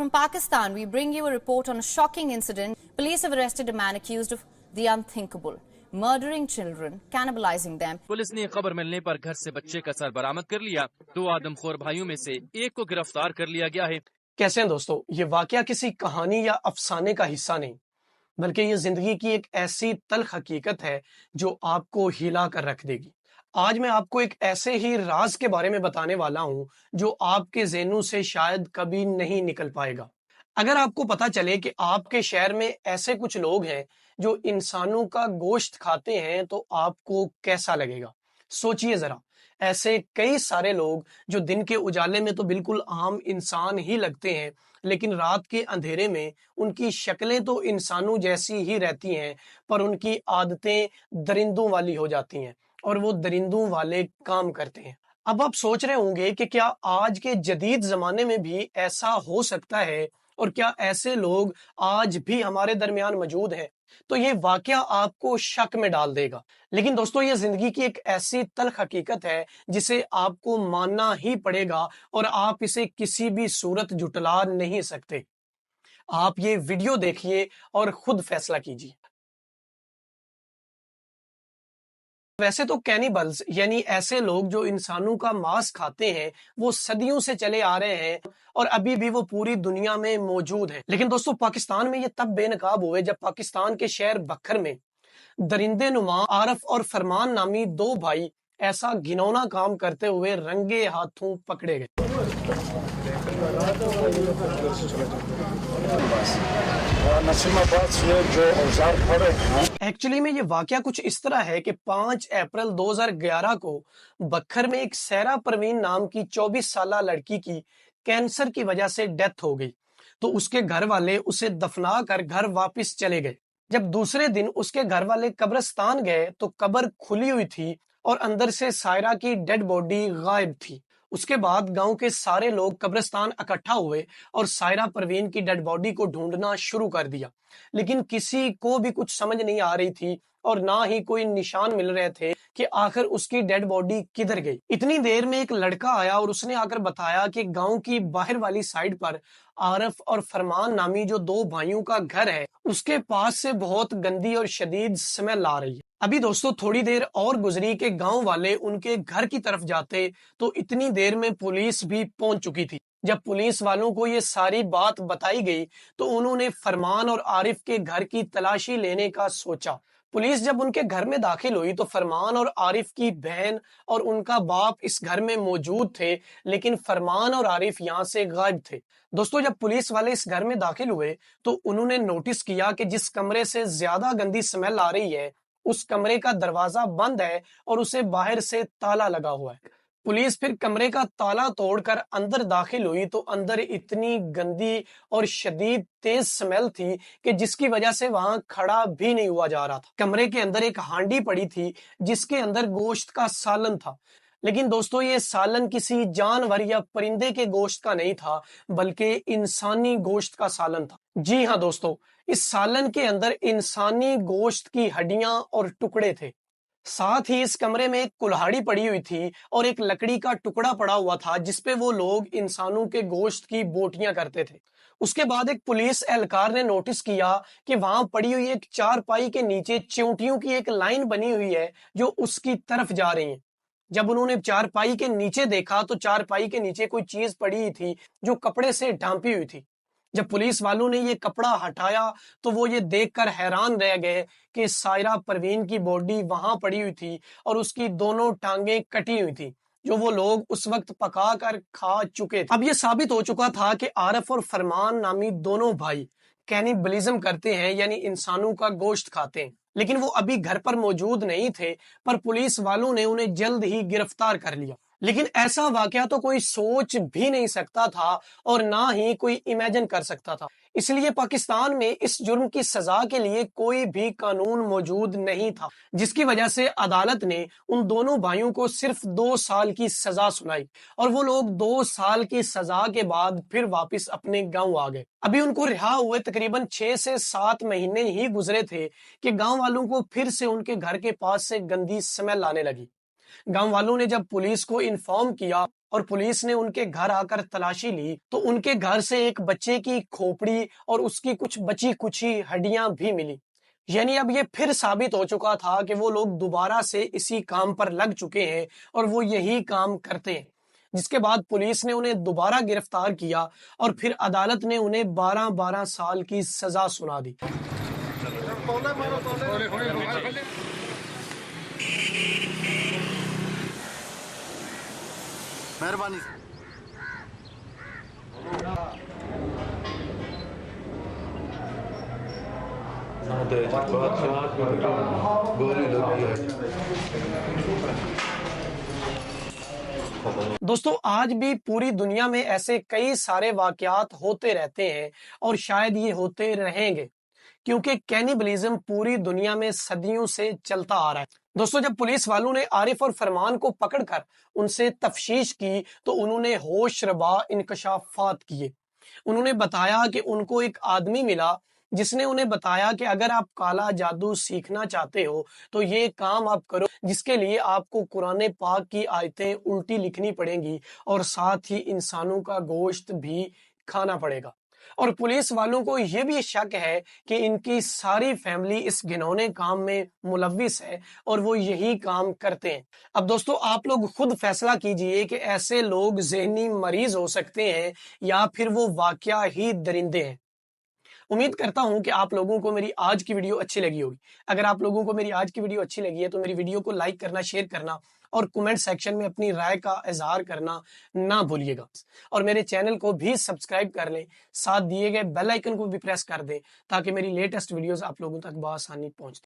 From Pakistan, we bring you a report on a shocking incident. Police have arrested a man accused of the unthinkable, murdering children, cannibalizing them. Police ने खबर मिलने पर घर से बच्चे का sir बरामद कर लिया। 2 आदमखोर भाइयों में से एक को गिरफ्तार कर लिया गया है। कैसे हैं दोस्तों, ये वाकया किसी कहानी या अफसाने का हिस्सा नहीं, बल्कि ये जिंदगी की एक ऐसी तल्ख हकीकत है जो आपको हिला कर रख देगी। आज मैं आपको एक ऐसे ही राज के बारे में बताने वाला हूं जो आपके ज़हनों से शायद कभी नहीं निकल पाएगा। अगर आपको पता चले कि आपके शहर में ऐसे कुछ लोग हैं जो इंसानों का गोश्त खाते हैं तो आपको कैसा लगेगा? सोचिए जरा, ऐसे कई सारे लोग जो दिन के उजाले में तो बिल्कुल आम इंसान ही लगते हैं, लेकिन रात के अंधेरे में उनकी शक्लें तो इंसानों जैसी ही रहती हैं, पर उनकी आदतें दरिंदों वाली हो जाती हैं और वो दरिंदों वाले काम करते हैं। अब आप सोच रहे होंगे कि क्या आज के जदीद जमाने में भी ऐसा हो सकता है और क्या ऐसे लोग आज भी हमारे दरमियान मौजूद हैं? तो ये वाकया आपको शक में डाल देगा। लेकिन दोस्तों, ये जिंदगी की एक ऐसी तल्ख हकीकत है जिसे आपको मानना ही पड़ेगा और आप इसे किसी भी सूरत झुटला नहीं सकते। आप ये वीडियो देखिए और खुद फैसला कीजिए। वैसे तो कैनिबल्स यानी ऐसे लोग जो इंसानों का मांस खाते हैं वो सदियों से चले आ रहे हैं और अभी भी वो पूरी दुनिया में मौजूद हैं। लेकिन दोस्तों, पाकिस्तान में ये तब बेनकाब हुए जब पाकिस्तान के शहर बखर में दरिंदे नुमा आरफ और फरमान नामी 2 भाई ऐसा घिनौना काम करते हुए रंगे हाथों पकड़े गए। एक्चुअली में ये वाकया कुछ इस तरह है कि 5 अप्रैल 2011 को बखर में एक सहरा परवीन नाम की 24 साला लड़की की कैंसर की वजह से डेथ हो गई, तो उसके घर वाले उसे दफना कर घर वापस चले गए। जब दूसरे दिन उसके घर वाले कब्रिस्तान गए तो कब्र खुली हुई थी और अंदर से सायरा की डेड बॉडी गायब थी। उसके बाद गांव के सारे लोग कब्रिस्तान इकट्ठा हुए और सायरा परवीन की डेड बॉडी को ढूंढना शुरू कर दिया, लेकिन किसी को भी कुछ समझ नहीं आ रही थी और ना ही कोई निशान मिल रहे थे कि आखिर उसकी डेड बॉडी किधर गई। इतनी देर में एक लड़का आया और उसने आकर बताया कि गांव की बाहर वाली साइड पर आरफ और फरमान नामी जो 2 भाइयों का घर है उसके पास से बहुत गंदी और शदीद स्मेल आ रही है। अभी दोस्तों, थोड़ी देर और गुजरी के गांव वाले उनके घर की तरफ जाते तो इतनी देर में पुलिस भी पहुंच चुकी थी। जब पुलिस वालों को ये सारी बात बताई गई तो उन्होंने फरमान और आरिफ के घर की तलाशी लेने का सोचा। पुलिस जब उनके घर में दाखिल हुई तो फरमान और आरिफ की बहन और उनका बाप इस घर में मौजूद थे, लेकिन फरमान और आरिफ यहाँ से गायब थे। दोस्तों, जब पुलिस वाले इस घर में दाखिल हुए तो उन्होंने नोटिस किया कि जिस कमरे से ज्यादा गंदी स्मेल आ रही है उस कमरे का दरवाजा बंद है और उसे बाहर से ताला लगा हुआ है। पुलिस फिर कमरे का ताला तोड़कर अंदर दाखिल हुई तो अंदर इतनी गंदी और शदीद तेज स्मेल थी कि जिसकी वजह से वहां खड़ा भी नहीं हुआ जा रहा था। कमरे के अंदर एक हांडी पड़ी थी जिसके अंदर गोश्त का सालन था, लेकिन दोस्तों ये सालन किसी जानवर या परिंदे के गोश्त का नहीं था, बल्कि इंसानी गोश्त का सालन था। जी हाँ दोस्तों, इस सालन के अंदर इंसानी गोश्त की हड्डियां और टुकड़े थे। साथ ही इस कमरे में एक कुल्हाड़ी पड़ी हुई थी और एक लकड़ी का टुकड़ा पड़ा हुआ था जिसपे वो लोग इंसानों के गोश्त की बोटियां करते थे। उसके बाद एक पुलिस एहलकार ने नोटिस किया कि वहां पड़ी हुई एक चारपाई के नीचे चिंटियों की एक लाइन बनी हुई है जो उसकी तरफ जा रही है। जब उन्होंने चारपाई के नीचे देखा तो चारपाई के नीचे कोई चीज पड़ी थी जो कपड़े से ढांपी हुई थी। जब पुलिस वालों ने ये कपड़ा हटाया तो वो ये देखकर हैरान रह गए कि सायरा परवीन की बॉडी वहां पड़ी हुई थी और उसकी दोनों टांगें कटी हुई थी जो वो लोग उस वक्त पका कर खा चुके थे। अब ये साबित हो चुका था कि आरफ और फरमान नामी दोनों भाई कैनिबलिज्म करते हैं, यानी इंसानों का गोश्त खाते हैं। लेकिन वो अभी घर पर मौजूद नहीं थे, पर पुलिस वालों ने उन्हें जल्द ही गिरफ्तार कर लिया। लेकिन ऐसा वाकया तो कोई सोच भी नहीं सकता था और ना ही कोई इमेजिन कर सकता था। इसलिए पाकिस्तान में इस जुर्म की सजा के लिए कोई भी कानून मौजूद नहीं था, जिसकी वजह से अदालत ने उन दोनों भाइयों को सिर्फ 2 साल की सजा सुनाई और वो लोग 2 साल की सजा के बाद फिर वापस अपने गांव आ गए। अभी उनको रिहा हुए तकरीबन 6 से 7 महीने ही गुजरे थे कि गांव वालों को फिर से उनके घर के पास से गंदी स्मेल आने लगी। गांव वालों ने जब पुलिस को इन्फॉर्म किया اور پولیس نے ان کے گھر آ کر تلاشی لی تو ان کے گھر سے ایک بچے کی کھوپڑی اور اس کی کچھ بچی کچھی ہڈیاں بھی ملی۔ یعنی اب یہ پھر ثابت ہو چکا تھا کہ وہ لوگ دوبارہ سے اسی کام پر لگ چکے ہیں اور وہ یہی کام کرتے ہیں، جس کے بعد پولیس نے انہیں دوبارہ گرفتار کیا اور پھر عدالت نے انہیں 12 سال کی سزا سنا دی۔ مہربانی دوستو آج بھی پوری دنیا میں ایسے کئی سارے واقعات ہوتے رہتے ہیں اور شاید یہ ہوتے رہیں گے، کیونکہ کینیبلزم پوری دنیا میں صدیوں سے چلتا آ رہا ہے۔ دوستو جب پولیس والوں نے عارف اور فرمان کو پکڑ کر ان سے تفتیش کی تو انہوں نے ہوش ربا انکشافات کیے۔ انہوں نے بتایا کہ ان کو ایک آدمی ملا جس نے انہیں بتایا کہ اگر آپ کالا جادو سیکھنا چاہتے ہو تو یہ کام آپ کرو، جس کے لیے آپ کو قرآن پاک کی آیتیں الٹی لکھنی پڑیں گی اور ساتھ ہی انسانوں کا گوشت بھی کھانا پڑے گا۔ اور پولیس والوں کو یہ بھی شک ہے کہ ان کی ساری فیملی اس گھنونے کام میں ملوث ہے اور وہ یہی کام کرتے ہیں۔ اب دوستو آپ لوگ خود فیصلہ کیجئے کہ ایسے لوگ ذہنی مریض ہو سکتے ہیں یا پھر وہ واقعہ ہی درندے ہیں۔ امید کرتا ہوں کہ آپ لوگوں کو میری آج کی ویڈیو اچھی لگی ہوگی۔ اگر آپ لوگوں کو میری آج کی ویڈیو اچھی لگی ہے تو میری ویڈیو کو لائک کرنا، شیئر کرنا اور کومنٹ سیکشن میں اپنی رائے کا اظہار کرنا نہ بھولیے گا، اور میرے چینل کو بھی سبسکرائب کر لیں، ساتھ دیے گئے بیل آئیکن کو بھی پریس کر دیں تاکہ میری لیٹسٹ ویڈیوز آپ لوگوں تک بآسانی پہنچ